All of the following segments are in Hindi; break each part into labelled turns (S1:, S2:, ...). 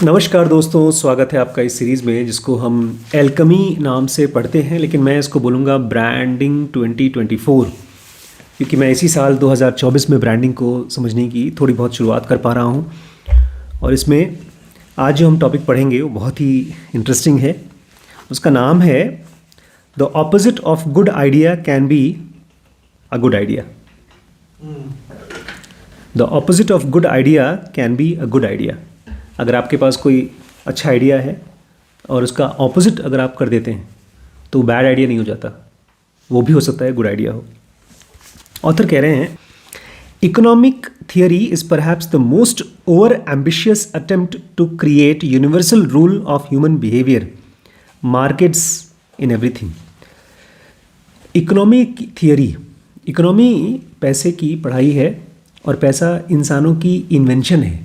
S1: नमस्कार दोस्तों, स्वागत है आपका इस सीरीज़ में जिसको हम एल्कमी नाम से पढ़ते हैं, लेकिन मैं इसको बोलूँगा ब्रांडिंग 2024, क्योंकि मैं इसी साल 2024 में ब्रांडिंग को समझने की थोड़ी बहुत शुरुआत कर पा रहा हूँ। और इसमें आज जो हम टॉपिक पढ़ेंगे वो बहुत ही इंटरेस्टिंग है। उसका नाम है the opposite of good idea can be a good idea. The opposite of good idea can be a good idea. अगर आपके पास कोई अच्छा आइडिया है और उसका ऑपोजिट अगर आप कर देते हैं तो बैड आइडिया नहीं हो जाता, वो भी हो सकता है गुड आइडिया हो। ऑथर कह रहे हैं, economic theory is perhaps the most over ambitious attempt to create universal rule of human behaviour, markets in everything. Economic theory, economy पैसे की पढ़ाई है और पैसा इंसानों की इन्वेंशन है,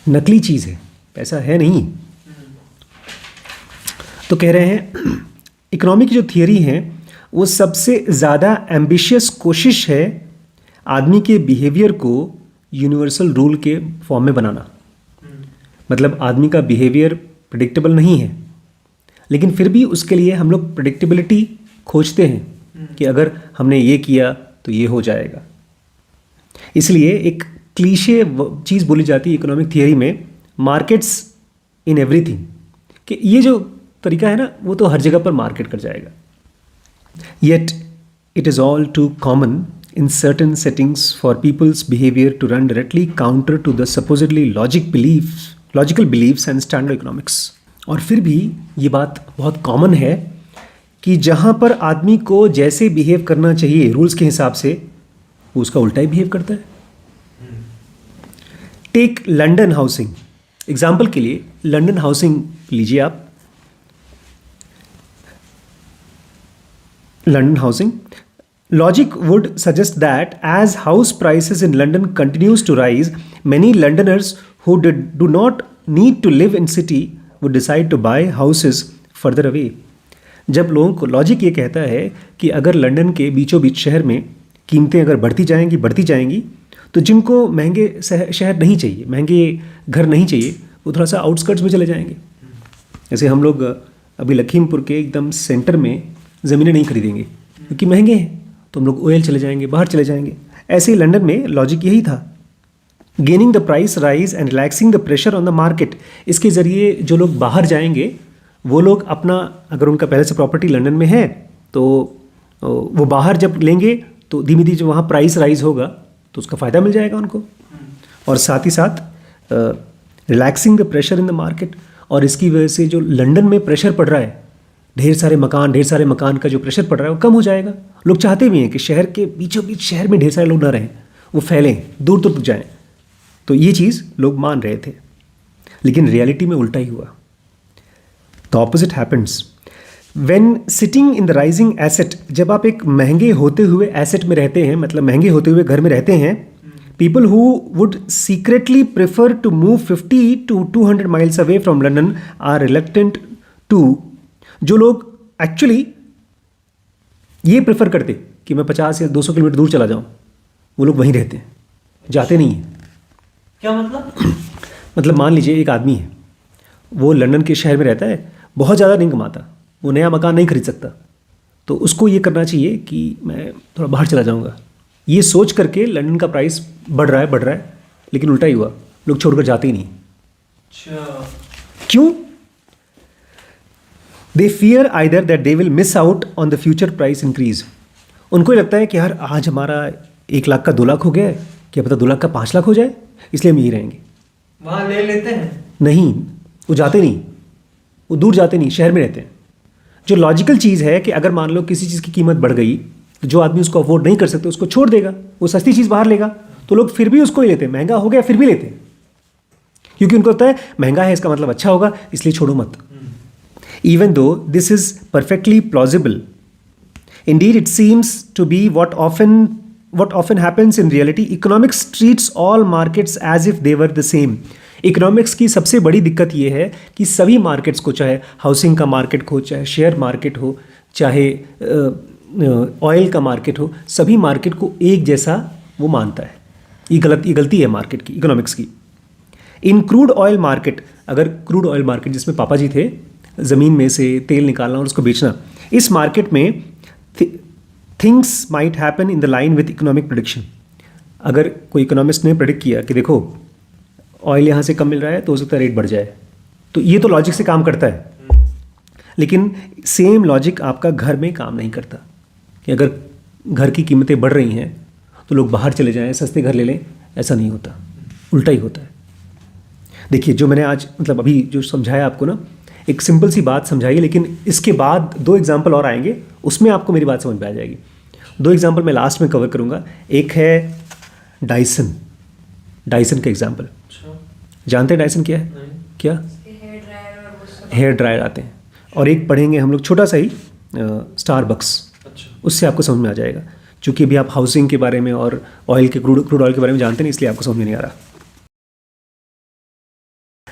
S1: नकली चीज़ है, पैसा है नहीं। तो कह रहे हैं इकोनॉमी की जो थियरी है वो सबसे ज़्यादा एम्बिशियस कोशिश है आदमी के बिहेवियर को यूनिवर्सल रूल के फॉर्म में बनाना। मतलब आदमी का बिहेवियर प्रेडिक्टेबल नहीं है, लेकिन फिर भी उसके लिए हम लोग प्रेडिक्टेबिलिटी खोजते हैं कि अगर हमने ये किया तो ये हो जाएगा। इसलिए एक क्लीशे चीज़ बोली जाती है इकोनॉमिक थियरी में, मार्केट्स इन एवरीथिंग, कि ये जो तरीका है ना वो तो हर जगह पर मार्केट कर जाएगा। Yet it is all too common in certain settings for people's behaviour to run directly counter to the supposedly logical beliefs and standard economics. और फिर भी ये बात बहुत कॉमन है कि जहाँ पर आदमी को जैसे बिहेव करना चाहिए रूल्स के हिसाब से, वो उसका उल्टा ही बिहेव करता है। टेक लंदन हाउसिंग एग्जाम्पल के लिए, लंदन हाउसिंग लीजिए आप। London housing logic would suggest that as house prices in London continues to rise, many Londoners who do not need to live in city would decide to buy houses further away. जब लोगों को लॉजिक ये कहता है कि अगर लंदन के बीचों बीच शहर में कीमतें अगर बढ़ती जाएंगी तो जिनको महंगे शहर नहीं चाहिए, महंगे घर नहीं चाहिए, वो थोड़ा सा आउटस्कर्ट्स में चले जाएंगे। जैसे हम लोग अभी लखीमपुर के एकदम सेंटर में ज़मीनें नहीं खरीदेंगे क्योंकि महंगे हैं, तो हम लोग ओएल चले जाएंगे, बाहर चले जाएंगे। ऐसे ही लंदन में लॉजिक यही था, gaining the price rise and relaxing the pressure on the market. इसके ज़रिए जो लोग बाहर जाएंगे वो लोग अपना, अगर उनका पहले से प्रॉपर्टी लंदन में है तो वो बाहर जब लेंगे तो धीमे धीमे वहाँ प्राइस राइज होगा तो उसका फ़ायदा मिल जाएगा उनको। और साथ ही साथ relaxing the pressure in the market, और इसकी वजह से जो लंदन में प्रेशर पड़ रहा है, ढेर सारे मकान का जो प्रेशर पड़ रहा है वो कम हो जाएगा। लोग चाहते भी हैं कि शहर के बीचों बीच शहर में ढेर सारे लोग ना रहें, वो फैलें, दूर दूर तक जाएं। तो ये चीज़ लोग मान रहे थे, लेकिन रियलिटी में उल्टा ही हुआ। The opposite happens when sitting in the rising asset. जब आप एक महंगे होते हुए एसेट में रहते हैं, मतलब महंगे होते हुए घर में रहते हैं, people who would secretly prefer to move 50 to 200 miles away from London are reluctant to. जो लोग एक्चुअली ये प्रेफर करते कि मैं 50 या 200 किलोमीटर दूर चला जाऊं, वो लोग वहीं रहते हैं, जाते नहीं हैं।
S2: क्या मतलब?
S1: मतलब मान लीजिए एक आदमी है, वो लंदन के शहर में रहता है, बहुत ज़्यादा नहीं कमाता, वो नया मकान नहीं खरीद सकता, तो उसको ये करना चाहिए कि मैं थोड़ा बाहर चला जाऊंगा। ये सोच करके लंदन का प्राइस बढ़ रहा है, लेकिन उल्टा ही हुआ, लोग छोड़कर जाते ही नहीं।
S2: अच्छा,
S1: क्यों? दे fear either that they will miss out on the future price increase. उनको लगता है कि यार आज हमारा 1 लाख का 2 लाख हो गया है, क्या पता 2 लाख का 5 लाख हो जाए, इसलिए हम यहीं रहेंगे।
S2: वहाँ ले लेते हैं?
S1: नहीं, वो जाते नहीं, वो दूर जाते नहीं, शहर में रहते हैं। जो लॉजिकल चीज़ है कि अगर मान लो किसी चीज़ की कीमत बढ़ गई तो जो आदमी उसको अफोर्ड नहीं कर सकते उसको छोड़ देगा, वो सस्ती चीज़ बाहर लेगा, तो लोग फिर भी उसको ही लेते हैं। महंगा हो गया फिर भी लेते हैं, क्योंकि उनको लगता है महंगा है इसका मतलब अच्छा होगा, इसलिए छोड़ो मत। Even though this is perfectly plausible, indeed it seems to be what often happens in reality. Economics treats all markets as if they were the same. Economics की सबसे बड़ी दिक्कत ये है कि सभी मार्केट्स को, चाहे हाउसिंग का मार्केट हो, चाहे शेयर मार्केट हो, चाहे ऑयल का मार्केट हो, सभी मार्केट को एक जैसा वो मानता है। ये गलती है मार्केट की, इकोनॉमिक्स की। इन क्रूड ऑयल मार्केट, अगर क्रूड ऑयल मार्केट जिसमें पापा जी थे, ज़मीन में से तेल निकालना और उसको बेचना, इस मार्केट में things might happen in the line with economic prediction. अगर कोई इकोनॉमिस्ट ने प्रेडिक्ट किया कि देखो ऑयल यहाँ से कम मिल रहा है तो हो सकता है रेट बढ़ जाए, तो ये तो लॉजिक से काम करता है। लेकिन सेम लॉजिक आपका घर में काम नहीं करता कि अगर घर की कीमतें बढ़ रही हैं तो लोग बाहर चले जाएं, सस्ते घर ले लें, ऐसा नहीं होता, उल्टा ही होता है। देखिए जो मैंने आज मतलब अभी जो समझाया आपको ना, एक सिंपल सी बात समझाई, लेकिन इसके बाद 2 एग्जाम्पल और आएंगे, उसमें आपको मेरी बात समझ में आ जाएगी। 2 एग्जाम्पल मैं लास्ट में कवर करूँगा। एक है डाइसन का एग्जाम्पल।
S2: अच्छा।
S1: जानते हैं डाइसन क्या है?
S2: नहीं।
S1: क्या?
S3: हेयर ड्रायर और वो सब।
S1: हेयर ड्रायर आते हैं। और एक पढ़ेंगे हम लोग छोटा सा ही, स्टारबक्स।
S2: अच्छा।
S1: उससे आपको समझ में आ जाएगा, क्योंकि अभी आप हाउसिंग के बारे में और ऑयल के क्रूड ऑयल के बारे में जानते नहीं, इसलिए आपको समझ में नहीं आ रहा।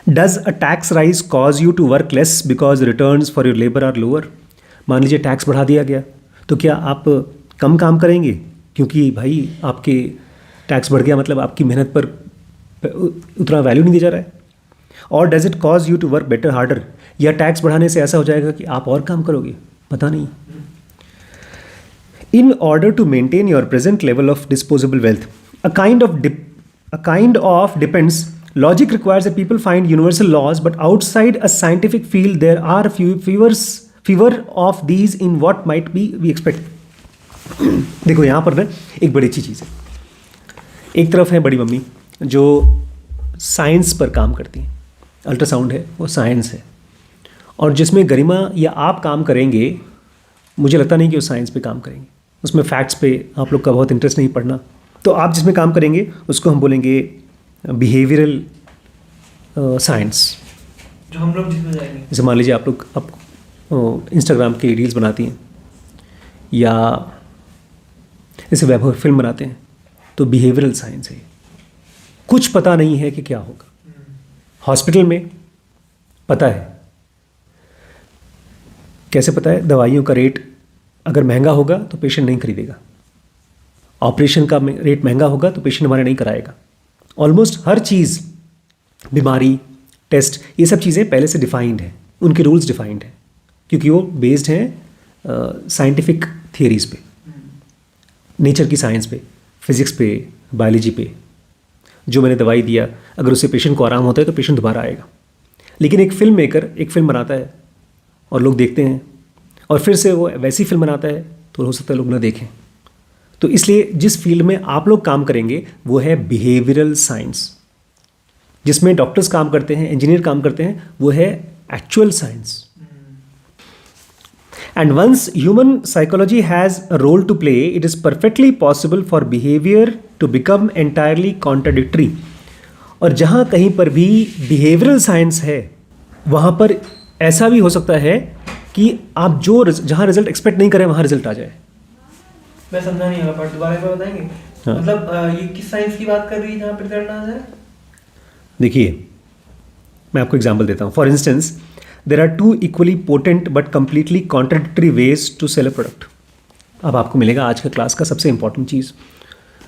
S1: Does a tax rise cause you to work less because returns for your labour are lower? मान लीजिए टैक्स बढ़ा दिया गया, तो क्या आप कम काम करेंगे क्योंकि भाई आपके टैक्स बढ़ गया, मतलब आपकी मेहनत पर उतना वैल्यू नहीं दिया जा रहा है? और does it cause you to work better harder? या टैक्स बढ़ाने से ऐसा हो जाएगा कि आप और काम करोगे? पता नहीं। In order to maintain your present level of disposable wealth, a kind of depends. Logic requires that people find universal laws, but outside a scientific field, there are fewer of these in what might be we expect. देखो यहाँ पर ना एक बड़ी अच्छी चीज़ है। एक तरफ है बड़ी मम्मी जो साइंस पर काम करती हैं, अल्ट्रासाउंड है, वो साइंस है, और जिसमें गरिमा या आप काम करेंगे, मुझे लगता नहीं कि वो साइंस पे काम करेंगे, उसमें फैक्ट्स पे आप लोग का बहुत इंटरेस्ट नहीं पढ़ना। तो आप जिसमें काम करेंगे उसको हम बोलेंगे बिहेवियरल साइंस।
S2: जो हम लोग जिसमें जाएंगे।
S1: जैसे मान लीजिए आप इंस्टाग्राम के रील्स बनाती हैं या जैसे वेब फिल्म बनाते हैं, तो बिहेवियरल साइंस है। कुछ पता नहीं है कि क्या होगा। हॉस्पिटल में पता है, कैसे पता है? दवाइयों का रेट अगर महंगा होगा तो पेशेंट नहीं खरीदेगा, ऑपरेशन का रेट महंगा होगा तो पेशेंट हमारे नहीं कराएगा। ऑलमोस्ट हर चीज़, बीमारी, टेस्ट, ये सब चीज़ें पहले से डिफाइंड है, उनके रूल्स डिफाइंड हैं, क्योंकि वो बेस्ड हैं साइंटिफिक थियरीज पे, नेचर की साइंस पे, फिजिक्स पे, बायोलॉजी पे। जो मैंने दवाई दिया, अगर उससे पेशेंट को आराम होता है तो पेशेंट दोबारा आएगा। लेकिन एक फिल्म मेकर एक फिल्म बनाता है और लोग देखते हैं, और फिर से वो वैसी फिल्म बनाता है तो हो सकता है लोग ना देखें। तो इसलिए जिस फील्ड में आप लोग काम करेंगे वो है बिहेवियरल साइंस। जिसमें डॉक्टर्स काम करते हैं, इंजीनियर काम करते हैं, वो है actual science. And once human psychology has a role to play, it is perfectly possible for behavior to become entirely contradictory. और जहाँ कहीं पर भी behavioral science है, वहाँ पर ऐसा भी हो सकता है कि आप जहाँ रिजल्ट एक्सपेक्ट नहीं करें वहाँ रिजल्ट आ जाए।
S2: मैं समझा नहीं होगा, पर दोबारा एक बार बताएंगे?
S1: हाँ।
S2: मतलब ये किस साइंस की बात कर रही है जहाँ पर रिजल्ट आ जाए?
S1: देखिए मैं आपको एग्जांपल देता हूँ। For instance, there are 2 equally potent but completely contradictory ways to sell a product. अब आपको मिलेगा आज का क्लास का सबसे इंपॉर्टेंट चीज़।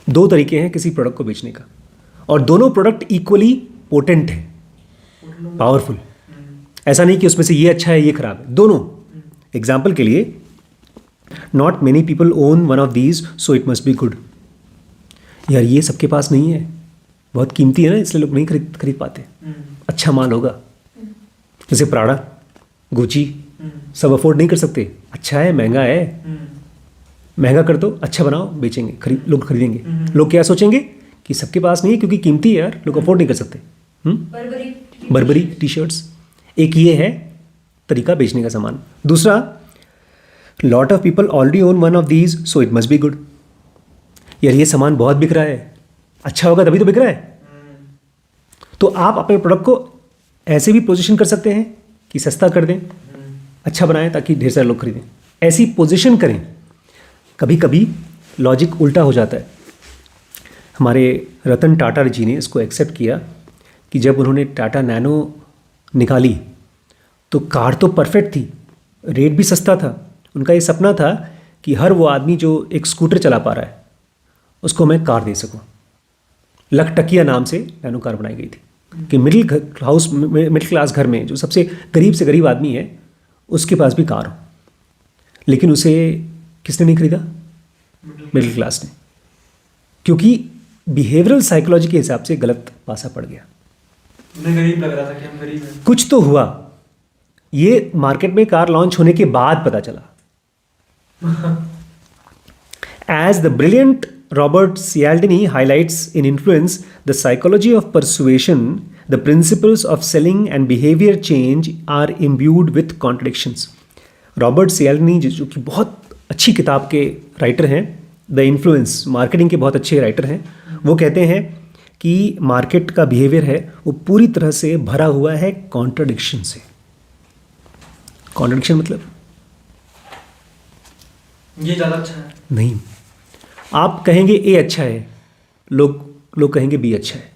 S1: 2 तरीके हैं किसी प्रोडक्ट को बेचने का, और दोनों प्रोडक्ट इक्वली पोटेंट है, पावरफुल। ऐसा नहीं कि उसमें से ये अच्छा है ये खराब है, दोनों। एग्जाम्पल के लिए, not many people own one of these so it must be good. यार ये सबके पास नहीं है, बहुत कीमती है ना, इसलिए लोग नहीं खरीद पाते। अच्छा माल होगा, जैसे प्राड़ा, गुची, सब अफोर्ड नहीं कर सकते। अच्छा है, महंगा है, महंगा कर दो, अच्छा बनाओ, बेचेंगे, लोग खरीदेंगे। लोग क्या सोचेंगे कि सबके पास नहीं है क्योंकि कीमती है यार, लोग अफोर्ड नहीं कर सकते। बर्बरी टी शर्ट्स, एक ये है तरीका बेचने का सामान। दूसरा, lot of people already own one of these so it must be good. यार ये सामान बहुत बिक रहा है, अच्छा होगा तभी तो बिक रहा है। तो आप अपने प्रोडक्ट को ऐसे भी पोजीशन कर सकते हैं कि सस्ता कर दें, अच्छा बनाएं ताकि ढेर सारे लोग खरीदें। ऐसी पोजीशन करें। कभी कभी लॉजिक उल्टा हो जाता है। हमारे रतन टाटा जी ने इसको एक्सेप्ट किया कि जब उन्होंने टाटा नैनो निकाली तो कार तो परफेक्ट थी, रेट भी सस्ता था। उनका ये सपना था कि हर वो आदमी जो एक स्कूटर चला पा रहा है उसको मैं कार दे सकूं। लखटकिया नाम से नैनो कार बनाई गई थी। कि मिडिल क्लास घर में जो सबसे गरीब से गरीब आदमी है उसके पास भी कार हो, लेकिन उसे किसने नहीं खरीदा? मिडिल क्लास ने, क्योंकि बिहेवियरल साइकोलॉजी के हिसाब से गलत पासा पड़ गया।
S2: उन्हें गरीब लग रहा था कि हम गरीब हैं।
S1: कुछ तो हुआ, ये मार्केट में कार लॉन्च होने के बाद पता चला। As the brilliant Robert Cialdini highlights in Influence, the psychology of persuasion, the principles of selling and behavior change are imbued with contradictions. Robert Cialdini जो कि बहुत अच्छी किताब के राइटर हैं, द इन्फ्लुएंस, मार्केटिंग के बहुत अच्छे राइटर हैं, वो कहते हैं कि मार्केट का बिहेवियर है वो पूरी तरह से भरा हुआ है कॉन्ट्रडिक्शन से। कॉन्ट्रडिक्शन मतलब
S2: ये ज़्यादा अच्छा है।
S1: नहीं, आप कहेंगे ए अच्छा है, लोग कहेंगे बी अच्छा है।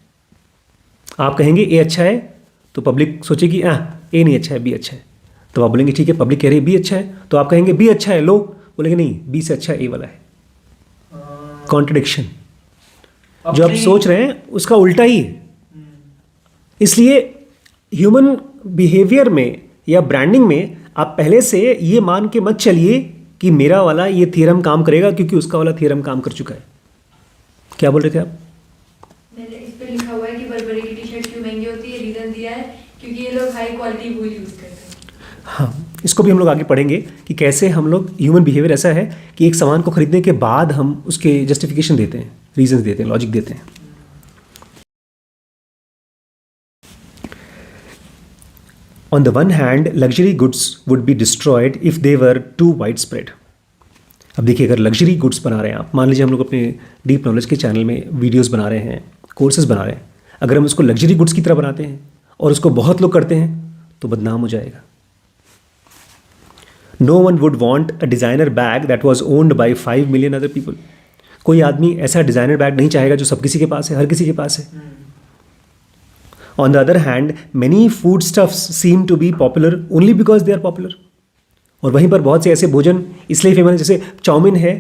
S1: आप कहेंगे ए अच्छा है तो पब्लिक सोचेगी ए नहीं अच्छा है, बी अच्छा है। तो आप बोलेंगे ठीक है, पब्लिक कह रही है बी अच्छा है, तो आप कहेंगे बी अच्छा है, लोग बोलेंगे नहीं बी से अच्छा ए वाला है। कॉन्ट्रडिक्शन, जो आप सोच रहे हैं उसका उल्टा ही है। इसलिए ह्यूमन बिहेवियर में या ब्रांडिंग में आप पहले से ये मान के मत चलिए कि मेरा वाला ये थ्योरम काम करेगा क्योंकि उसका वाला थ्योरम काम कर चुका है। क्या बोल रहे थे आप?
S3: मैंने इस पे लिखा हुआ है कि बर्बरी की टी शर्ट क्यों महंगी होती है, रीजन दिया है क्योंकि ये लोग हाई क्वालिटी वूल यूज करते हैं।
S1: हाँ, इसको भी हम लोग आगे पढ़ेंगे कि कैसे हम लोग ह्यूमन बिहेवियर ऐसा है कि एक सामान को खरीदने के बाद हम उसके जस्टिफिकेशन देते हैं, रीजंस देते हैं, लॉजिक देते हैं। On the one hand, luxury goods would be destroyed if they were too widespread. अब देखिए, अगर लग्जरी गुड्स बना रहे हैं आप, मान लीजिए हम लोग अपने डीप नॉलेज के चैनल में वीडियोस बना रहे हैं, कोर्सेज बना रहे हैं, अगर हम उसको लग्जरी गुड्स की तरह बनाते हैं और उसको बहुत लोग करते हैं तो बदनाम हो जाएगा। No one would want a designer bag that was owned by 5 million other people. कोई आदमी ऐसा डिज़ाइनर बैग नहीं चाहेगा जो सब किसी के पास है, हर किसी के पास है। On the other hand, many foodstuffs seem to be popular only because they are popular. और वहीं पर बहुत से ऐसे भोजन इसलिए फेमस, जैसे चाउमीन है,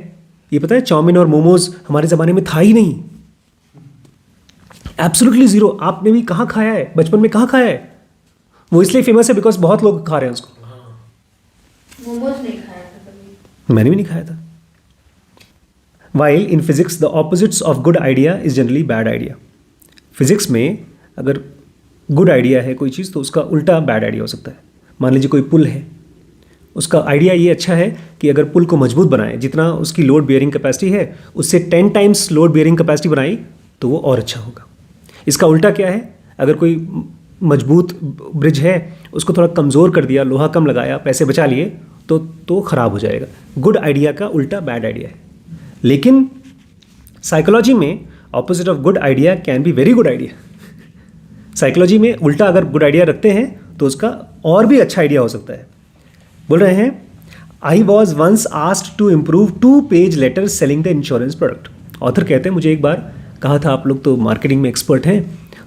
S1: ये पता है चाउमीन और मोमोज हमारे ज़माने में था ही नहीं, एब्सोल्युटली ज़ीरो। आपने भी कहाँ खाया है, बचपन में कहाँ खाया है? वो इसलिए फेमस है बिकॉज बहुत लोग खा रहे हैं उसको।
S3: मोमोज नहीं खाया था कभी।
S1: मैंने भी नहीं खाया था। While in physics the opposites of good idea is generally bad idea. Physics में अगर गुड आइडिया है कोई चीज़ तो उसका उल्टा बैड आइडिया हो सकता है। मान लीजिए कोई पुल है, उसका आइडिया ये अच्छा है कि अगर पुल को मजबूत बनाएं, जितना उसकी लोड बियरिंग कैपेसिटी है उससे 10 टाइम्स लोड बियरिंग कैपेसिटी बनाई तो वो और अच्छा होगा। इसका उल्टा क्या है, अगर कोई मजबूत ब्रिज है उसको थोड़ा कमज़ोर कर दिया, लोहा कम लगाया, पैसे बचा लिए तो ख़राब हो जाएगा। गुड आइडिया का उल्टा बैड आइडिया है। लेकिन साइकोलॉजी में opposite of good idea can be very good idea. Psychology में उल्टा अगर गुड आइडिया रखते हैं तो उसका और भी अच्छा आइडिया हो सकता है। बोल रहे हैं, I was once asked to improve 2-पेज letter selling the insurance product. Author कहते हैं, मुझे एक बार कहा था, आप लोग तो मार्केटिंग में एक्सपर्ट हैं,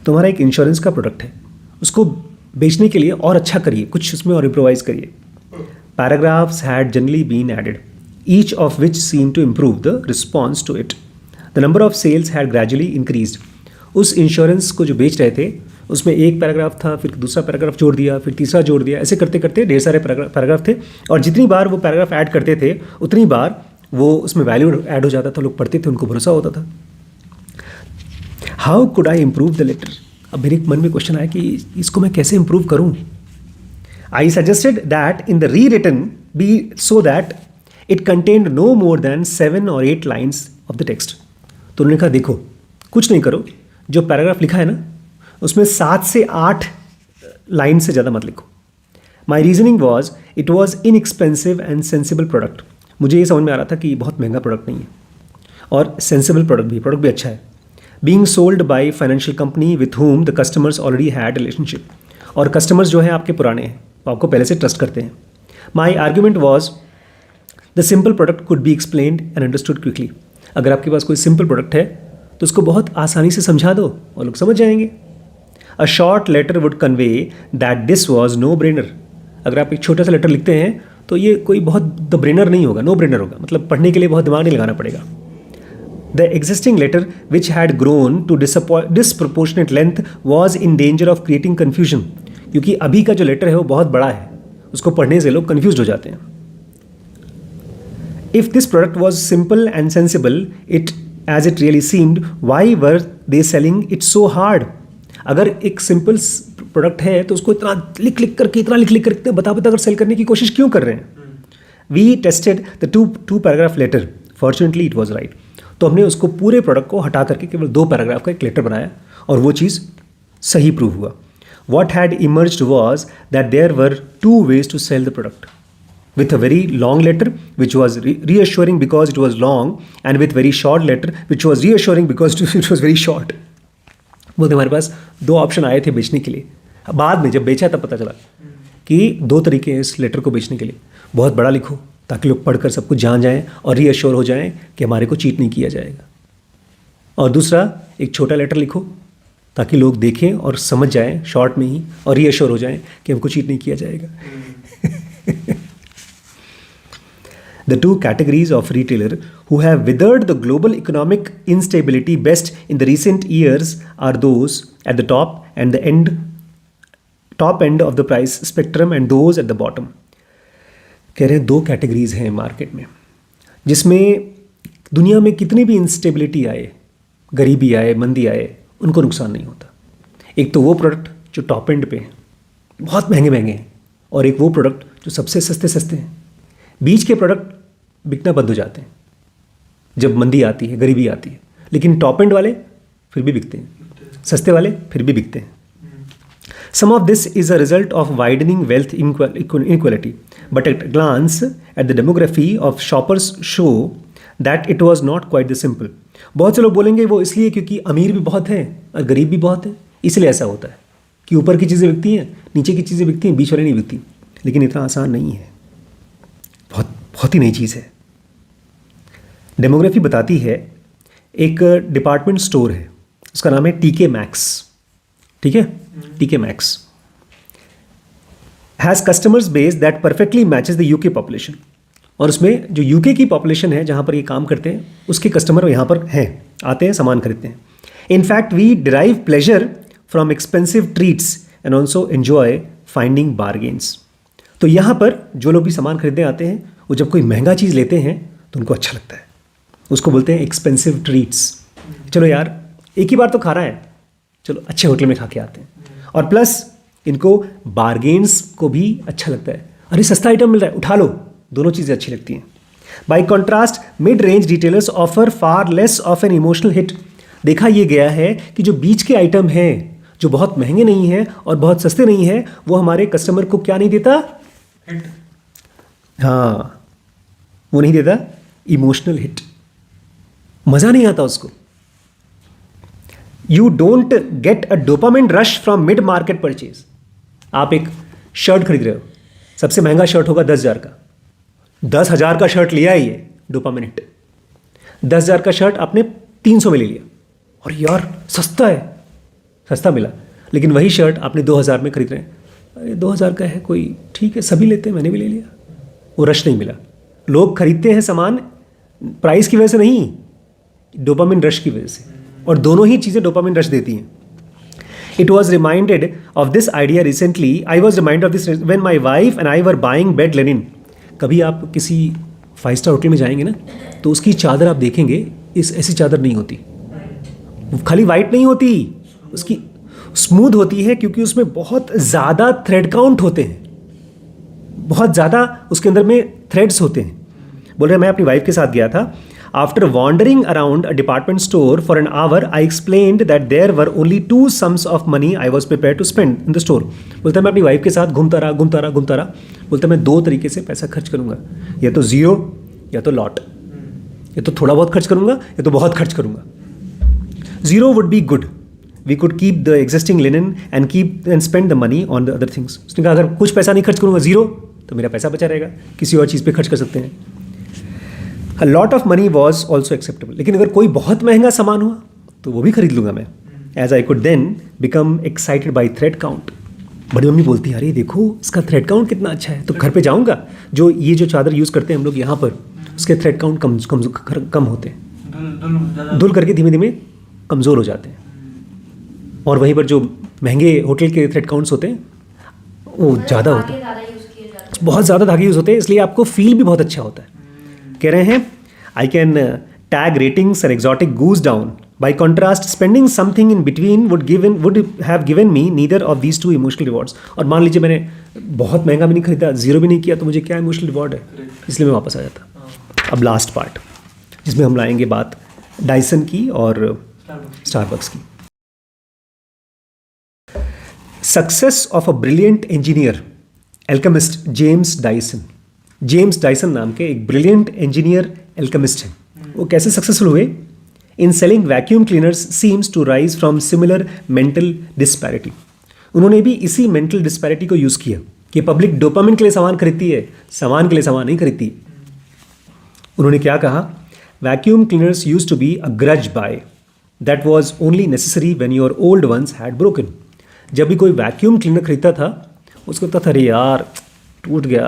S1: तुम्हारा एक इंश्योरेंस का प्रोडक्ट है, उसको बेचने के लिए और अच्छा करिए, कुछ उसमें और इम्प्रोवाइज करिए। Paragraphs had generally been added, each of which seem to improve the response to it. The number of sales had gradually increased. उस इंश्योरेंस को जो बेच रहे थे उसमें एक पैराग्राफ था, फिर दूसरा पैराग्राफ जोड़ दिया, फिर तीसरा जोड़ दिया, ऐसे करते करते ढेर सारे पैराग्राफ थे, और जितनी बार वो पैराग्राफ ऐड करते थे उतनी बार वो उसमें वैल्यू ऐड हो जाता था, लोग पढ़ते थे, उनको भरोसा होता था। How could I improve the letter? अब मेरे मन में क्वेश्चन आया कि इसको मैं कैसे इम्प्रूव करूँ। I suggested that in the rewritten be so that it contained no more than 7 or 8 lines of the text. तो उन्होंने कहा, देखो कुछ नहीं करो, जो पैराग्राफ लिखा है ना उसमें 7 से 8 लाइन से ज़्यादा मत लिखो। My reasoning was it was inexpensive and sensible product. मुझे ये समझ में आ रहा था कि बहुत महंगा प्रोडक्ट नहीं है और सेंसिबल प्रोडक्ट भी अच्छा है। Being sold by financial company with whom the customers already had relationship, और कस्टमर्स जो हैं आपके पुराने हैं, वो आपको पहले से ट्रस्ट करते हैं। My argument was the simple product could be explained and understood quickly. अगर आपके पास कोई सिंपल प्रोडक्ट है तो उसको बहुत आसानी से समझा दो और लोग समझ जाएंगे। A short letter would convey that this was no brainer. अगर आप एक छोटा सा लेटर लिखते हैं तो ये कोई बहुत द ब्रेनर नहीं होगा, नो ब्रेनर होगा, मतलब पढ़ने के लिए बहुत दिमाग नहीं लगाना पड़ेगा। The existing letter, which had grown to disproportionate length, was in danger of creating confusion. क्योंकि अभी का जो लेटर है वो बहुत बड़ा है, उसको पढ़ने से लोग confused हो जाते हैं. If this product was simple and sensible, as it really seemed, why were they selling it so hard? अगर एक सिंपल प्रोडक्ट है तो उसको इतना लिख लिख करके बता कर सेल करने की कोशिश क्यों कर रहे हैं? We tested the two paragraph letter. Fortunately it was right. तो हमने उसको पूरे प्रोडक्ट को हटा करके केवल 2 पैराग्राफ का एक लेटर बनाया और वो चीज़ सही प्रूव हुआ. What had emerged was that there were 2 ways to sell the product. with a very long letter which was reassuring because it was long, and with very short letter which was reassuring because it was very short. बोलते हमारे पास 2 ऑप्शन आए थे बेचने के लिए. बाद में जब बेचा तब पता चला कि 2 तरीके हैं इस लेटर को बेचने के लिए. बहुत बड़ा लिखो ताकि लोग पढ़कर सब कुछ जान जाएं और रीअश्योर हो जाएं कि हमारे को चीट नहीं किया जाएगा. और दूसरा, एक छोटा लेटर लिखो ताकि लोग देखें और समझ जाएं शॉर्ट में ही और रीअश्योर हो जाएं कि हमको चीट नहीं किया जाएगा. The 2 categories of retailer who have withered the global economic instability best in the recent years are those at the top end of the price spectrum and those at the bottom. कह रहे हैं 2 कैटेगरीज हैं मार्केट में जिसमें दुनिया में कितनी भी इंस्टेबिलिटी आए, गरीबी आए, मंदी आए, उनको नुकसान नहीं होता. एक तो वो प्रोडक्ट जो टॉप एंड पे हैं, बहुत महंगे हैं, और एक वो प्रोडक्ट जो सबसे सस्ते हैं. बीच के प्रोडक्ट बिकना बंद हो जाते हैं जब मंदी आती है, गरीबी आती है. लेकिन टॉप एंड वाले फिर भी बिकते हैं, सस्ते वाले फिर भी बिकते हैं. Some of this is a result of widening wealth inequality, but at a glance at the demography of shoppers show that it was not quite this simple. बहुत से लोग बोलेंगे वो इसलिए क्योंकि अमीर भी बहुत हैं और गरीब भी बहुत हैं, इसलिए ऐसा होता है कि ऊपर की चीज़ें बिकती हैं, नीचे की चीज़ें बिकती हैं, बीच वाली नहीं बिकती. लेकिन इतना आसान नहीं है, बहुत ही नई चीज़ है. डेमोग्राफी बताती है, एक डिपार्टमेंट स्टोर है, उसका नाम है टीके मैक्स. ठीक है, टीके max has customers base that perfectly matches the UK population. और उसमें जो यूके की पॉपुलेशन है जहाँ पर ये काम करते हैं, उसके कस्टमर यहाँ पर हैं, आते हैं, सामान खरीदते हैं. In fact we derive pleasure from expensive treats and also enjoy finding bargains. तो यहाँ पर जो लोग भी सामान खरीदने आते हैं, वो जब कोई महंगा चीज़ लेते हैं तो उनको अच्छा लगता है. उसको बोलते हैं एक्सपेंसिव ट्रीट्स. चलो यार, एक ही बार तो खा रहा है, चलो अच्छे होटल में खा के आते हैं. और प्लस इनको बारगेन्स को भी अच्छा लगता है. अरे सस्ता आइटम मिल रहा है, उठा लो. दोनों चीज़ें अच्छी लगती हैं. By contrast mid range retailers offer far less of an emotional hit. देखा ये गया है कि जो बीच के आइटम हैं, जो बहुत महंगे नहीं हैं और बहुत सस्ते नहीं हैं, वो हमारे कस्टमर को क्या नहीं देता?
S2: हिट.
S1: हाँ, वो नहीं देता इमोशनल हिट. मज़ा नहीं आता उसको. You don't get a dopamine rush from mid market purchase. आप एक शर्ट खरीद रहे हो, सबसे महंगा शर्ट होगा 10,000 का. 10,000 का शर्ट लिया है, ये डोपामिन हिट. 10,000 का शर्ट आपने 300 में ले लिया, और यार सस्ता है, सस्ता मिला. लेकिन वही शर्ट आपने 2,000 में खरीद रहे हैं. अरे 2,000 का है, कोई ठीक है, सभी लेते हैं, मैंने भी ले लिया. वो रश नहीं मिला. लोग खरीदते हैं सामान प्राइस की वजह से नहीं, डोपामिन रश की वजह से. और दोनों ही चीज़ें डोपामिन रश देती हैं. It was reminded of this idea recently. I was reminded of this when my wife and I were buying bed linen. कभी आप किसी 5 स्टार होटल में जाएंगे ना, तो उसकी चादर आप देखेंगे, इस ऐसी चादर नहीं होती. खाली वाइट नहीं होती, उसकी स्मूथ होती है, क्योंकि उसमें बहुत ज़्यादा थ्रेड काउंट होते हैं, बहुत ज़्यादा उसके अंदर में थ्रेड्स होते हैं. बोल रहे मैं अपनी वाइफ के साथ गया था. After wandering around a department store for an hour, I explained that there were only 2 sums of money I was prepared to spend in the store. बोलता है मैं अपनी वाइफ के साथ घूमता रहा. बोलता है मैं 2 तरीके से पैसा खर्च करूँगा, या तो ज़ीरो या तो लॉट. या तो थोड़ा बहुत खर्च करूँगा या तो बहुत खर्च करूँगा. Zero would be good. We could keep the existing linen and spend the money on the other things. उसने कहा अगर कुछ पैसा नहीं खर्च करूँगा, ज़ीरो, तो मेरा पैसा बचा रहेगा, किसी और चीज़ पे खर्च कर सकते हैं. A lot of money was also acceptable. लेकिन अगर कोई बहुत महंगा सामान हुआ तो वो भी खरीद लूँगा मैं. As I could then become excited by thread count. बड़ी मम्मी बोलती है अरे देखो इसका थ्रेड काउंट कितना अच्छा है. तो घर पे जाऊँगा, जो ये जो चादर यूज़ करते हैं हम लोग यहाँ पर, उसके थ्रेड काउंट कम होते हैं. धुल करके धीमे धीमे कमज़ोर हो जाते हैं। और वहीं पर जो महंगे होटल के थ्रेड काउंट्स होते हैं वो ज़्यादा होते हैं,
S3: ज़्यादा यूज़ किए जाते हैं।
S1: बहुत ज़्यादा धागे यूज़ होते हैं, इसलिए आपको फील भी बहुत अच्छा होता है। कह रहे हैं I can tag ratings and exotic goose down, by contrast spending something in between would have given me neither of these two emotional rewards. और मान लीजिए मैंने बहुत महंगा भी नहीं खरीदा, जीरो भी नहीं किया, तो मुझे क्या इमोशनल रिवॉर्ड है, इसलिए मैं वापस आ जाता। अब लास्ट पार्ट जिसमें हम लाएंगे बात डाइसन की और स्टारबक्स की। Success of a brilliant engineer alchemist James Dyson. James Dyson नाम के एक ब्रिलियंट इंजीनियर एल्केमिस्ट हैं। वो कैसे सक्सेसफुल हुए? In selling vacuum cleaners seems to rise from similar mental disparity. उन्होंने भी इसी मेंटल डिस्पैरिटी को यूज़ किया कि पब्लिक डोपामिन के लिए सामान खरीदती है, सामान के लिए सामान नहीं खरीदती। उन्होंने क्या कहा? Vacuum cleaners use to be a grudge buy that was only necessary when your old ones had broken. जब भी कोई वैक्यूम क्लीनर खरीदता था उसको लगता था अरे यार टूट गया,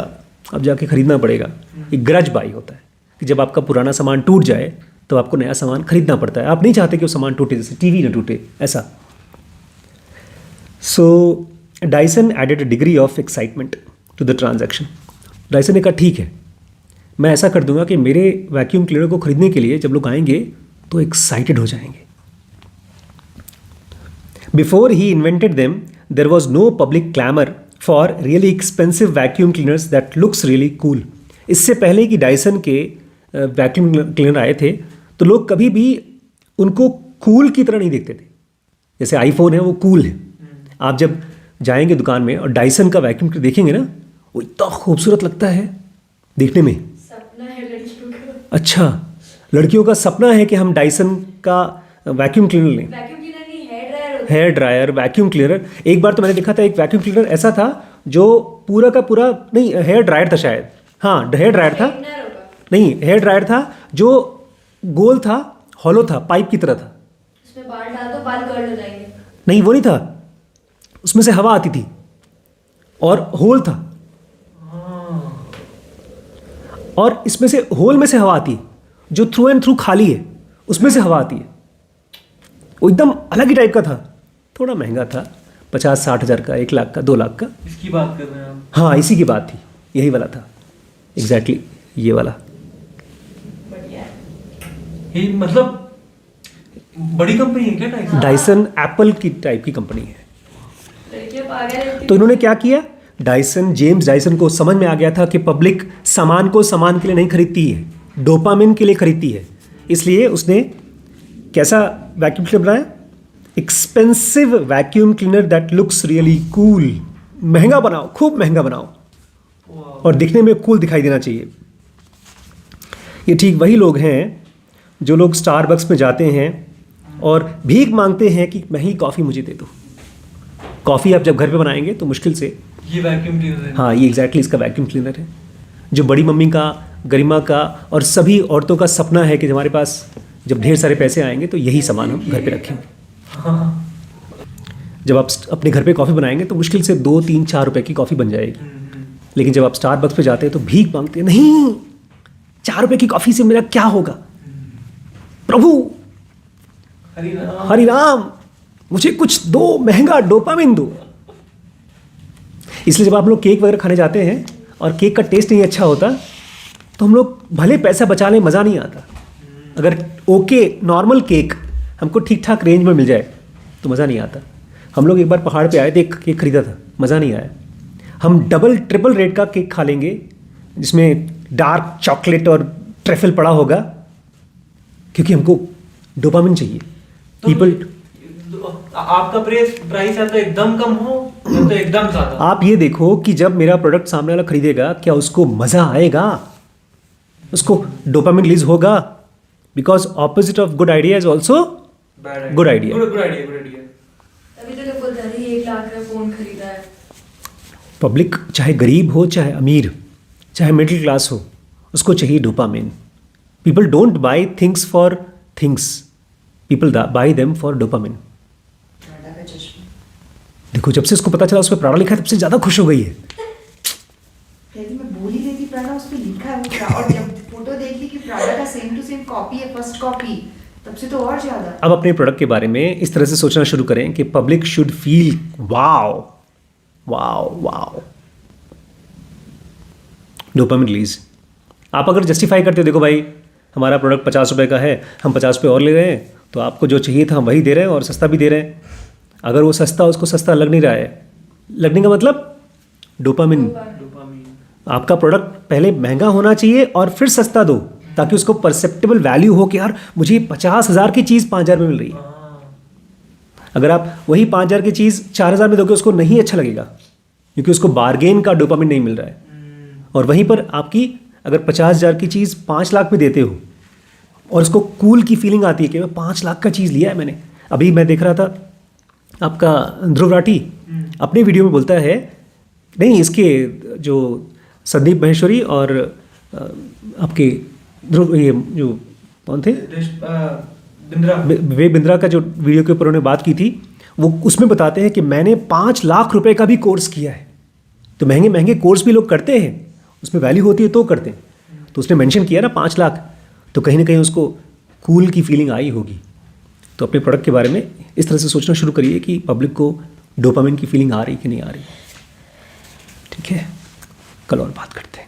S1: अब जाके खरीदना पड़ेगा। एक ग्रज बाई होता है कि जब आपका पुराना सामान टूट जाए तो आपको नया सामान खरीदना पड़ता है। आप नहीं चाहते कि वो सामान टूटे, जैसे टीवी ना टूटे ऐसा। So Dyson added a degree of excitement to the transaction. Dyson ने कहा ठीक है, मैं ऐसा कर दूंगा कि मेरे वैक्यूम क्लीनर को खरीदने के लिए जब लोग आएंगे तो एक्साइटेड हो जाएंगे। बिफोर ही invented them there was no public clamour for really expensive vacuum cleaners that looks really cool. इससे पहले कि डाइसन के वैक्यूम क्लीनर आए थे तो लोग कभी भी उनको कूल की तरह नहीं देखते थे। जैसे आईफोन है वो कूल है, आप जब जाएंगे दुकान में और डाइसन का वैक्यूम क्लीनर देखेंगे ना, वो इतना खूबसूरत लगता है देखने में।
S3: सपना है लड़कियों का।
S1: अच्छा, लड़कियों का सपना है कि हम डाइसन का वैक्यूम क्लीनर लें।
S3: वैक्यूम क्लीनर नहीं, हेयर ड्रायर होता है।
S1: Hair dryer, vacuum cleaner. एक बार तो मैंने देखा था एक वैक्यूम क्लीनर ऐसा था जो पूरा का पूरा, नहीं हेयर ड्रायर था शायद, हाँ हेयर ड्रायर था,
S3: Straightener होगा।
S1: नहीं हेयर ड्रायर था जो गोल था, हॉलो था, पाइप की तरह था।
S3: उसमें बाल डाल दो, बाल कर्ल हो जाएंगे।
S1: नहीं वो नहीं था, उसमें से हवा आती थी और होल था, और इसमें से होल में से हवा आती है, जो थ्रू एंड थ्रू खाली है उसमें से हवा आती है। वो एकदम अलग ही टाइप का था, थोड़ा महंगा था, 50-60 हज़ार का, 1 लाख का, 2 लाख का।
S2: इसकी बात कर रहे हैं आप?
S1: हाँ इसी की बात थी, यही वाला था एग्जैक्टली ये वाला।
S3: बढ़िया है।
S2: ये मतलब बड़ी कंपनी है क्या डाइसन?
S1: डाइसन एप्पल की टाइप की कंपनी है।
S3: लड़कियां पागल है।
S1: तो इन्होंने क्या किया, डाइसन, जेम्स डाइसन को समझ में आ गया था कि पब्लिक सामान को सामान के लिए नहीं खरीदती है, डोपामिन के लिए खरीदती है। इसलिए उसने कैसा वैक्यूम क्लीनर बनाया? Expensive vacuum cleaner that looks really cool. महंगा बनाओ, खूब महंगा बनाओ और दिखने में कूल दिखाई देना चाहिए। ये ठीक वही लोग हैं जो लोग स्टारबक्स में जाते हैं और भीख मांगते हैं कि मैं ही कॉफ़ी मुझे दे दो। कॉफ़ी आप जब घर पे बनाएंगे तो मुश्किल से,
S2: ये वैक्यूम क्लीनर है?
S1: हाँ ये एग्जैक्टली इसका वैक्यूम क्लीनर है, जो बड़ी मम्मी का, गरिमा का और सभी औरतों का सपना है कि हमारे पास जब ढेर सारे पैसे आएंगे तो यही सामान हम घर पे रखेंगे।
S2: हाँ।
S1: जब आप अपने घर पे कॉफ़ी बनाएंगे तो मुश्किल से 2-3-4 रुपए की कॉफ़ी बन जाएगी, लेकिन जब आप स्टारबक्स पे जाते हैं तो भीख मांगते हैं, नहीं 4 रुपए की कॉफ़ी से मेरा क्या होगा, प्रभु हरि राम मुझे कुछ दो, महंगा डोपामिन दो। इसलिए जब आप लोग केक वगैरह खाने जाते हैं और केक का टेस्ट नहीं अच्छा होता तो हम लोग भले पैसा बचा लें, मज़ा नहीं आता। अगर ओके नॉर्मल केक हमको ठीक ठाक रेंज में मिल जाए तो मज़ा नहीं आता। हम लोग एक बार पहाड़ पे आए थे, एक केक खरीदा था, मज़ा नहीं आया। हम डबल ट्रिपल रेट का केक खा लेंगे जिसमें डार्क चॉकलेट और ट्रफल पड़ा होगा, क्योंकि हमको डोपामिन चाहिए। पीपल,
S2: आपका प्राइस या तो एकदम कम हो या तो एकदम ज्यादा।
S1: आप ये देखो कि जब मेरा प्रोडक्ट सामने वाला खरीदेगा क्या उसको मज़ा आएगा, उसको डोपामिन रिलीज होगा? Because opposite of good idea is also good idea.
S2: Good idea.
S3: अभी तो लोग बोलते हैं 1 लाख का फोन खरीदा है।
S1: पब्लिक चाहे गरीब हो, चाहे अमीर, चाहे मिडिल क्लास हो, उसको चाहिए dopamine. People don't buy things for things, people by them for dopamine.
S3: Prada का चश्मा।
S1: देखो जब से उसको पता चला उस पर प्राडा लिखा है तब से ज़्यादा खुश हो गई है।
S4: पहले मैं बोल ही रही थी प्राडा उस पर लिखा है वो और जब फोटो देखी कि प्राडा का सेम टू सेम कॉपी है, फर्स्ट कॉपी, तब से तो और ज्यादा।
S1: अब अपने प्रोडक्ट के बारे में इस तरह से सोचना शुरू करें कि public should feel wow wow wow, dopamine release. आप अगर जस्टिफाई करते हो, देखो भाई हमारा प्रोडक्ट 50 रुपये का है, हम 50 रुपये और ले रहे हैं, तो आपको जो चाहिए था हम वही दे रहे हैं और सस्ता भी दे रहे हैं। अगर वो सस्ता उसको सस्ता लग नहीं रहा है, लगने का मतलब डोपामिन।
S2: डोपामीन।
S1: आपका प्रोडक्ट पहले महंगा होना चाहिए और फिर सस्ता दो, ताकि उसको परसेप्टेबल वैल्यू हो कि यार मुझे 50,000 की चीज़ 5,000 में मिल रही है। अगर आप वही 5,000 की चीज़ 4,000 में दोगे, उसको नहीं अच्छा लगेगा, क्योंकि उसको बार्गेन का डोपामिन नहीं मिल रहा है। और वहीं पर आपकी अगर 50,000 की चीज़ 5 लाख में देते हो और उसको कूल की फीलिंग आती है कि मैं 5 लाख का चीज़ लिया है मैंने। अभी मैं देख रहा था आपका ध्रुव राठी अपने वीडियो में बोलता है, नहीं इसके जो संदीप महेश्वरी और आपके ध्रुव, ये जो कौन थे,
S2: बिंद्रा।
S1: विवेक बिंद्रा का जो वीडियो के ऊपर उन्होंने बात की थी, वो उसमें बताते हैं कि मैंने 5 लाख रुपए का भी कोर्स किया है। तो महंगे महंगे कोर्स भी लोग करते हैं, उसमें वैल्यू होती है तो करते हैं। तो उसने मेंशन किया ना 5 लाख, तो कहीं ना कहीं उसको कूल की फीलिंग आई होगी। तो अपने प्रोडक्ट के बारे में इस तरह से सोचना शुरू करिए कि पब्लिक को डोपामिन की फीलिंग आ रही कि नहीं आ रही। ठीक है, कल और बात करते हैं।